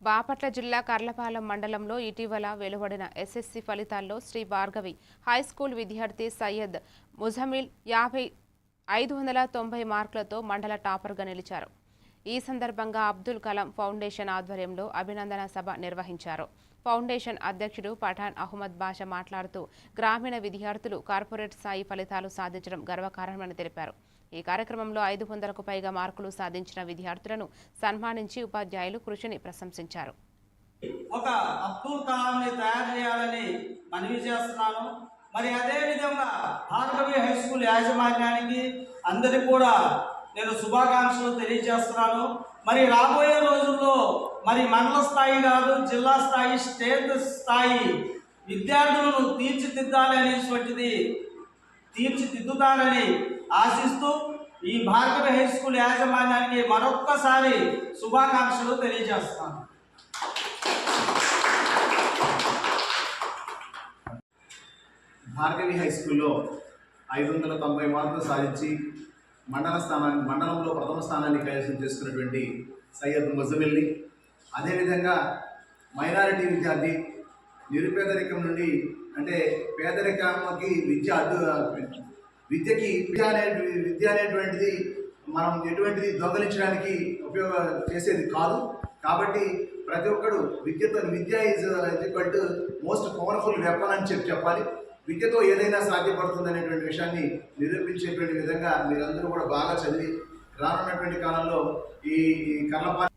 బాపట్ల జిల్లా కర్లపాలెం మండలంలో ఇటీవల వెలువడిన ఎస్ఎస్సీ ఫలితాల్లో శ్రీ భార్గవి హైస్కూల్ విద్యార్థి సయ్యద్ ముజమిల్ 590 మార్కులతో మండల టాపర్గా నిలిచారు. ఈ సందర్భంగా అబ్దుల్ కలాం ఫౌండేషన్ ఆధ్వర్యంలో అభినందన సభ నిర్వహించారు. ఫౌండేషన్ అధ్యక్షుడు పఠాన్ అహ్మద్ బాషా మాట్లాడుతూ గ్రామీణ విద్యార్థులు కార్పొరేట్ స్థాయి ఫలితాలు సాధించడం గర్వకారణమని తెలిపారు. ఈ కార్యక్రమంలో 500కు పైగా మార్కులు సాధించిన విద్యార్థులను సన్మానించి ఉపాధ్యాయులు కృషిని ప్రశంసించారు. ఒక అబ్దుల్ కలాంని తయారు చేయాలని మనవి చేస్తున్నాను. మరి అదే విధంగా భార్గవి హై స్కూల్ యాజమాన్యానికి అందరికీ కూడా నేను శుభాకాంక్షలు తెలియజేస్తున్నాను. మరి రాబోయే రోజుల్లో మరి మండల స్థాయి కాదు, జిల్లా స్థాయి, స్టేట్ స్థాయి విద్యార్థులను తీర్చిదిద్దుతారని ఆశిస్తూ ఈ భార్గవి హై స్కూల్ యాజమాన్యానికి మరొక్కసారి శుభాకాంక్షలు తెలియజేస్తాను. భార్గవి హై స్కూల్లో 590 మార్కులు సాధించి మండలంలో ప్రథమ స్థానాన్ని కైవసం చేసుకున్నటువంటి సయ్యద్ ముజమిల్ని, అదేవిధంగా మైనారిటీ విద్యార్థి, నిరుపేదరికం నుండి అంటే పేదరికానికి విద్య అనేటువంటిది మనం ఎటువంటిది దొంగలించడానికి చేసేది కాదు. కాబట్టి ప్రతి ఒక్కరు విద్య is equal to most powerful weapon అని చెప్పాలి. విద్యతో ఏదైనా సాధ్యపడుతుంది అనేటువంటి విషయాన్ని నిరూపించేటువంటి విధంగా మీరందరూ కూడా బాగా చదివి రానున్నటువంటి కాలంలో ఈ కర్లపాలెం